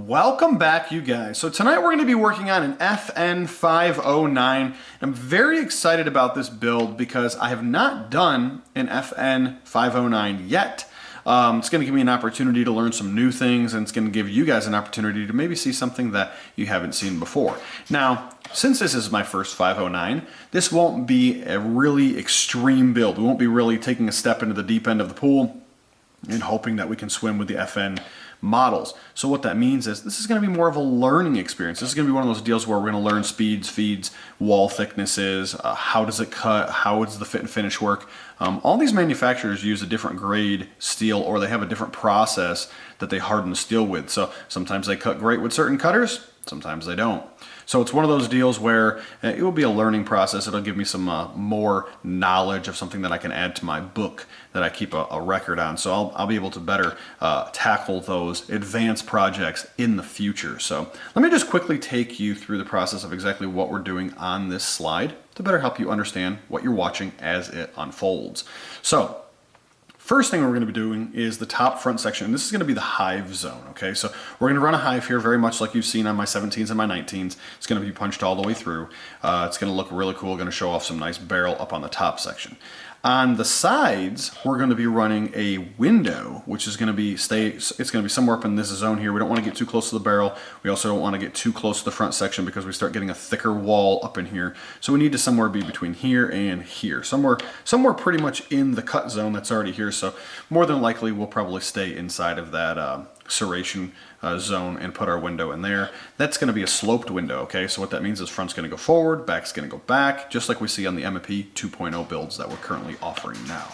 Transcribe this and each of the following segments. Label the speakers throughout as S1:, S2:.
S1: Welcome back, you guys. So tonight we're going to be working on an FN509. I'm very excited about this build because I have not done an FN509 yet. It's going to give me an opportunity to learn some new things, and it's going to give you guys an opportunity to maybe see something that you haven't seen before. Now, since this is my first 509, this won't be a really extreme build. We won't be really taking a step into the deep end of the pool and hoping that we can swim with the FN models. So what that means is this is going to be more of a learning experience. This is going to be one of those deals where we're going to learn speeds, feeds, wall thicknesses, how does it cut, how does the fit and finish work. All these manufacturers use a different grade steel, or they have a different process that they harden the steel with. So sometimes they cut great with certain cutters, sometimes they don't. So it's one of those deals where it will be a learning process. It'll give me some more knowledge of something that I can add to my book that I keep a record on. So I'll be able to better tackle those advanced projects in the future. So let me just quickly take you through the process of exactly what we're doing on this slide to better help you understand what you're watching as it unfolds. So first thing we're going to be doing is the top front section, and this is going to be the Hive zone, okay? So we're going to run a Hive here very much like you've seen on my 17s and my 19s. It's going to be punched all the way through. It's going to look really cool, going to show off some nice barrel up on the top section. On the sides, we're going to be running a window, which is going to be it's going to be somewhere up in this zone here. We don't want to get too close to the barrel. We also don't want to get too close to the front section because we start getting a thicker wall up in here. So we need to somewhere be between here and here, somewhere pretty much in the cut zone that's already here. So more than likely, we'll probably stay inside of that serration zone and put our window in there. That's going to be a sloped window, okay? So what that means is front's going to go forward, back's going to go back, just like we see on the M&P 2.0 builds that we're currently offering now.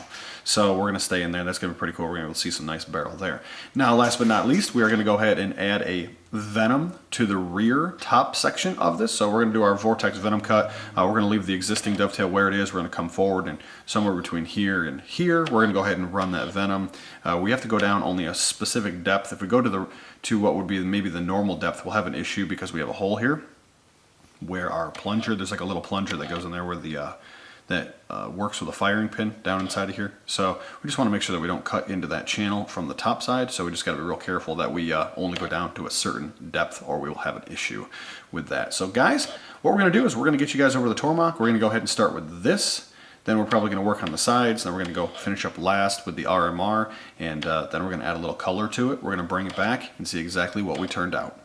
S1: So we're going to stay in there. That's going to be pretty cool. We're going to see some nice barrel there. Now, last but not least, we are going to go ahead and add a venom to the rear top section of this. So we're going to do our vortex venom cut. We're going to leave the existing dovetail where it is. We're going to come forward and somewhere between here and here, we're going to go ahead and run that venom. We have to go down only a specific depth. If we go to what would be maybe the normal depth, we'll have an issue because we have a hole here where our plunger, there's like a little plunger that goes in there where the that works with a firing pin down inside of here. So we just want to make sure that we don't cut into that channel from the top side. So we just got to be real careful that we only go down to a certain depth, or we will have an issue with that. So guys, what we're going to do is we're going to get you guys over the Tormach. We're going to go ahead and start with this. Then we're probably going to work on the sides. Then we're going to go finish up last with the RMR, and then we're going to add a little color to it. We're going to bring it back and see exactly what we turned out.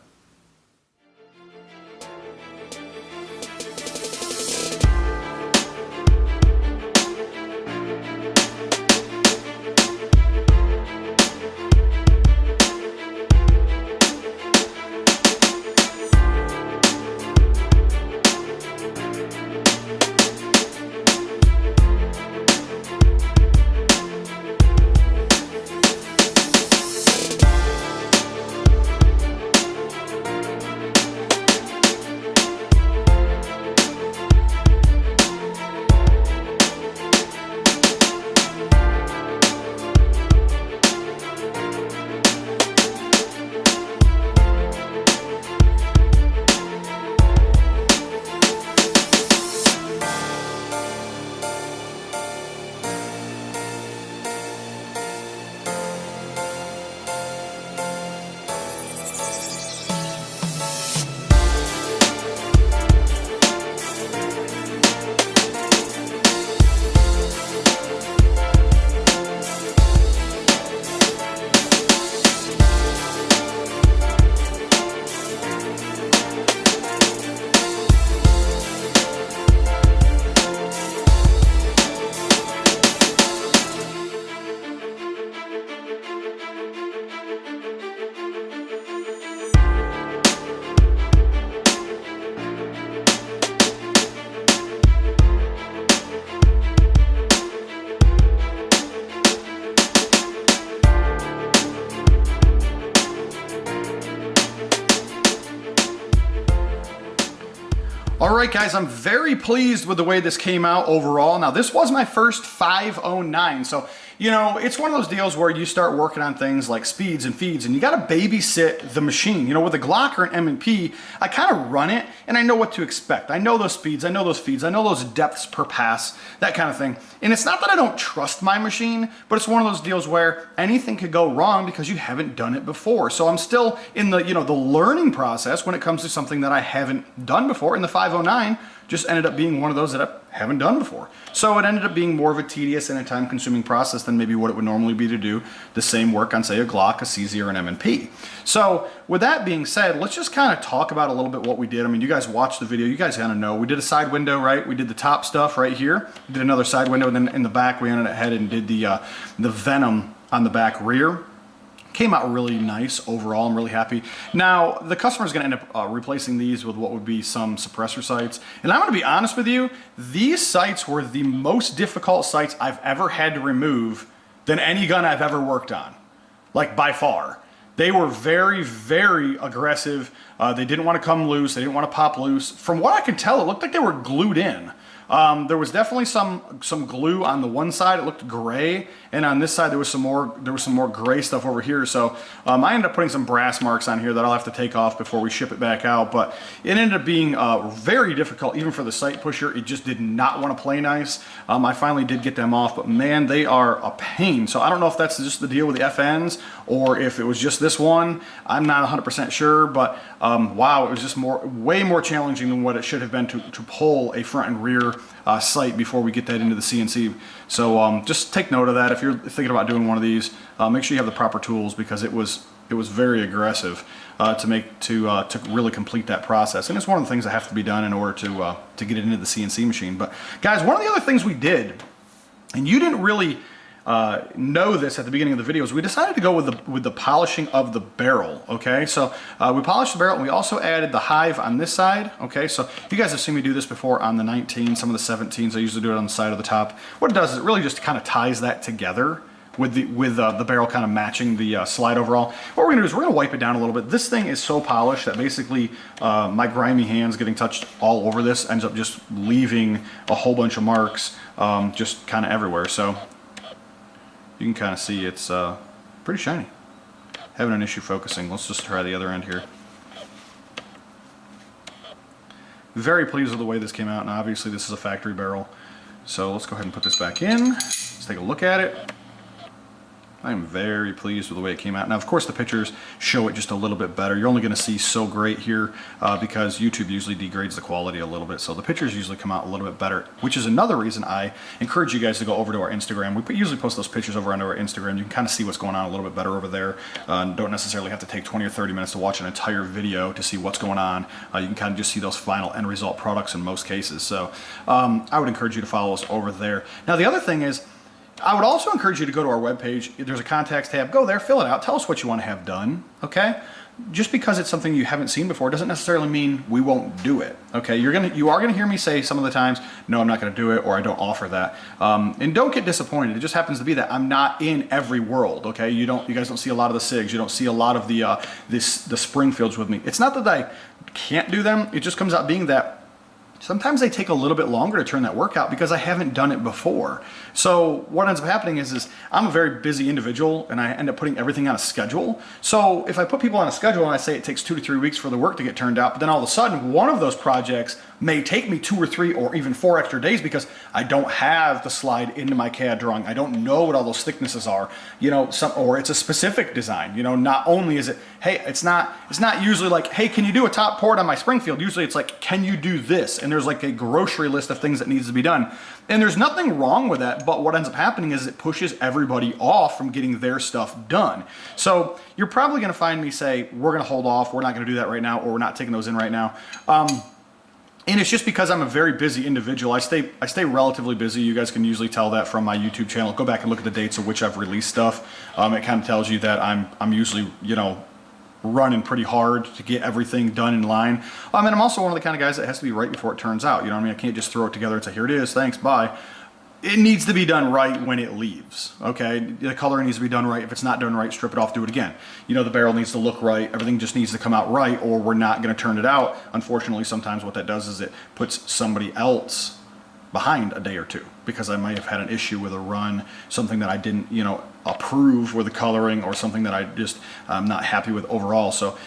S1: All right, guys, I'm very pleased with the way this came out overall. Now, this was my first 509, so you know, it's one of those deals where you start working on things like speeds and feeds, and you got to babysit the machine. You know, with a Glock or an M&P, I kind of run it, and I know what to expect. I know those speeds, I know those feeds, I know those depths per pass, that kind of thing. And it's not that I don't trust my machine, but it's one of those deals where anything could go wrong because you haven't done it before. So I'm still in the, you know, the learning process when it comes to something that I haven't done before. And the 509 just ended up being one of those that I haven't done before. So it ended up being more of a tedious and a time-consuming process than maybe what it would normally be to do the same work on, say, a Glock, a CZ, or an M&P. So with that being said, let's just kind of talk about a little bit what we did. I mean, you guys watched the video. You guys kind of know. We did a side window, right? We did the top stuff right here. We did another side window, and then in the back, we ended ahead and did the Venom on the back rear. Came out really nice overall. I'm really happy. Now, the customer is going to end up replacing these with what would be some suppressor sights. And I'm going to be honest with you, these sights were the most difficult sights I've ever had to remove than any gun I've ever worked on. Like, by far. They were very, very aggressive. They didn't want to come loose. They didn't want to pop loose. From what I could tell, it looked like they were glued in. There was definitely some glue on the one side. It looked gray, and on this side there was some more gray stuff over here. So I ended up putting some brass marks on here that I'll have to take off before we ship it back out. But it ended up being very difficult, even for the sight pusher. It just did not want to play nice. I finally did get them off, but man, they are a pain. So I don't know if that's just the deal with the FNs or if it was just this one. I'm not 100% sure, but wow, it was just way more challenging than what it should have been to pull a front and rear sight before we get that into the CNC. So just take note of that. If you're thinking about doing one of these, make sure you have the proper tools, because it was very aggressive to really complete that process. And it's one of the things that have to be done in order to get it into the CNC machine. But guys, one of the other things we did, and you didn't really know this at the beginning of the video, is we decided to go with the polishing of the barrel. Okay, so we polished the barrel, and we also added the Hive on this side. Okay, so you guys have seen me do this before on the 19, some of the 17s. I usually do it on the side of the top. What it does is it really just kind of ties that together with the barrel kind of matching the slide overall. What we're gonna do is we're gonna wipe it down a little bit. This thing is so polished that basically my grimy hands getting touched all over this ends up just leaving a whole bunch of marks just kind of everywhere. So you can kind of see it's pretty shiny. Having an issue focusing. Let's just try the other end here. Very pleased with the way this came out, and obviously this is a factory barrel. So let's go ahead and put this back in. Let's take a look at it. I am very pleased with the way it came out. Now, of course, the pictures show it just a little bit better. You're only going to see so great here because YouTube usually degrades the quality a little bit. So the pictures usually come out a little bit better, which is another reason I encourage you guys to go over to our Instagram. We usually post those pictures over onto our Instagram. You can kind of see what's going on a little bit better over there. Don't necessarily have to take 20 or 30 minutes to watch an entire video to see what's going on. You can kind of just see those final end result products in most cases. So I would encourage you to follow us over there. Now, the other thing is, I would also encourage you to go to our webpage. There's a contacts tab. Go there, fill it out. Tell us what you want to have done, okay? Just because it's something you haven't seen before doesn't necessarily mean we won't do it, okay? You are gonna hear me say some of the times, no, I'm not gonna do it, or I don't offer that. And don't get disappointed. It just happens to be that I'm not in every world, okay? You guys don't see a lot of the SIGs. You don't see a lot of the Springfields with me. It's not that I can't do them. It just comes out being that sometimes they take a little bit longer to turn that work out because I haven't done it before. So what ends up happening is I'm a very busy individual, and I end up putting everything on a schedule. So if I put people on a schedule and I say it takes 2 to 3 weeks for the work to get turned out, but then all of a sudden one of those projects may take me 2 or 3 or even 4 extra days because I don't have the slide into my CAD drawing. I don't know what all those thicknesses are, you know, or it's a specific design. You know, not only is it, hey, it's not usually like, hey, can you do a top port on my Springfield? Usually it's like, can you do this? And there's like a grocery list of things that needs to be done. And there's nothing wrong with that, but what ends up happening is it pushes everybody off from getting their stuff done. So you're probably gonna find me say, we're gonna hold off, we're not gonna do that right now, or we're not taking those in right now. And it's just because I'm a very busy individual. I stay relatively busy. You guys can usually tell that from my YouTube channel. Go back and look at the dates of which I've released stuff. It kind of tells you that I'm usually, you know, running pretty hard to get everything done in line. And I'm also one of the kind of guys that has to be right before it turns out. You know what I mean? I can't just throw it together and say, here it is, thanks, bye. It needs to be done right when it leaves, okay? The color needs to be done right. If it's not done right, strip it off, do it again. You know, the barrel needs to look right. Everything just needs to come out right, or we're not gonna turn it out. Unfortunately, sometimes what that does is it puts somebody else behind a day or two because I might have had an issue with a run, something that I didn't, you know, approve with the coloring, or something that I just I'm not happy with overall. So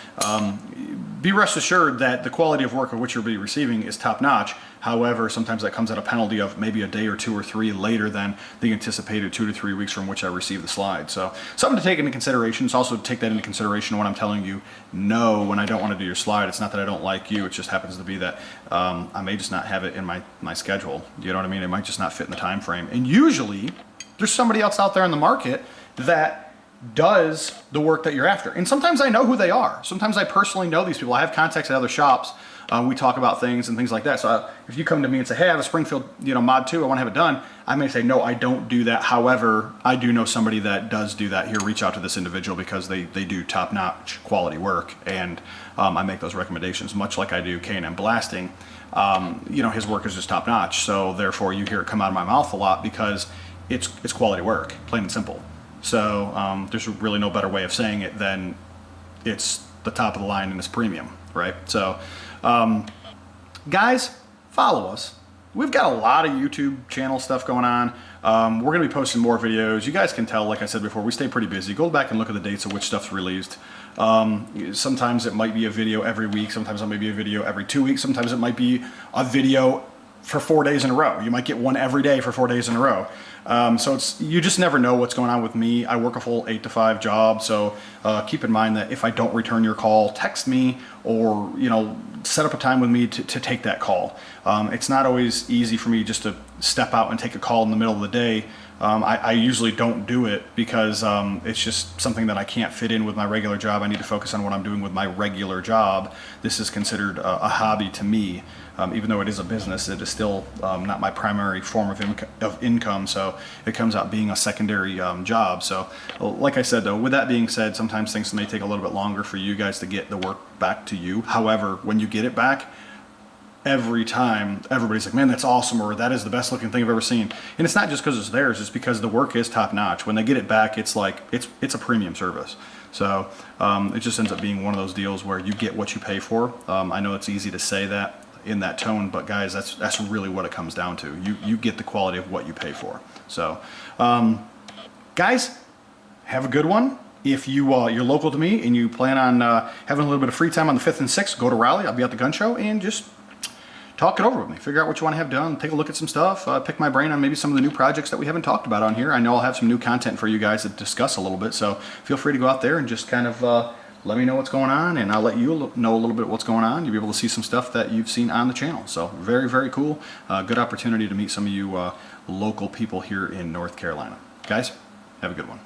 S1: be rest assured that the quality of work of which you'll be receiving is top notch. However, sometimes that comes at a penalty of maybe a day or 2 or 3 later than the anticipated 2 to 3 weeks from which I received the slide. So something to take into consideration. So also take that into consideration when I'm telling you no when I don't want to do your slide. It's not that I don't like you. It just happens to be that I may just not have it in my schedule. You know what I mean? It might just not fit in the time frame. And usually there's somebody else out there in the market that does the work that you're after. And sometimes I know who they are. Sometimes I personally know these people. I have contacts at other shops. We talk about things and things like that. So if you come to me and say, hey, I have a Springfield, you know, Mod 2, I want to have it done, I may say, no, I don't do that. However, I do know somebody that does do that. Here, reach out to this individual because they do top-notch quality work, and I make those recommendations, much like I do K&M Blasting. You know, his work is just top-notch, so therefore you hear it come out of my mouth a lot because it's quality work, plain and simple. So there's really no better way of saying it than it's the top of the line and it's premium, right? So guys, follow us. We've got a lot of YouTube channel stuff going on. We're going to be posting more videos. You guys can tell, like I said before, we stay pretty busy. Go back and look at the dates of which stuff's released. Sometimes it might be a video every week. Sometimes it might be a video every 2 weeks. Sometimes it might be a video for 4 days in a row. You might get one every day for 4 days in a row. So you just never know what's going on with me. I work a full 8 to 5 job, so keep in mind that if I don't return your call, text me, or you know, set up a time with me to take that call. It's not always easy for me just to step out and take a call in the middle of the day. I usually don't do it because it's just something that I can't fit in with my regular job. I need to focus on what I'm doing with my regular job. This is considered a hobby to me. Even though it is a business, it is still not my primary form of income, so it comes out being a secondary job. So like I said though, with that being said, sometimes things may take a little bit longer for you guys to get the work back to you. However, when you get it back, every time everybody's like, man, that's awesome, or that is the best looking thing I've ever seen. And it's not just because it's theirs, it's because the work is top notch. When they get it back, it's like it's a premium service. So it just ends up being one of those deals where you get what you pay for. I know it's easy to say that in that tone, but guys, that's really what it comes down to. You get the quality of what you pay for. So guys, have a good one. If you're local to me and you plan on having a little bit of free time on the 5th and 6th, go to Raleigh. I'll be at the gun show, and just talk it over with me. Figure out what you want to have done. Take a look at some stuff. Pick my brain on maybe some of the new projects that we haven't talked about on here. I know I'll have some new content for you guys to discuss a little bit, so feel free to go out there and just kind of let me know what's going on, and I'll let you know a little bit what's going on. You'll be able to see some stuff that you've seen on the channel. So very, very cool. Good opportunity to meet some of you local people here in North Carolina. Guys, have a good one.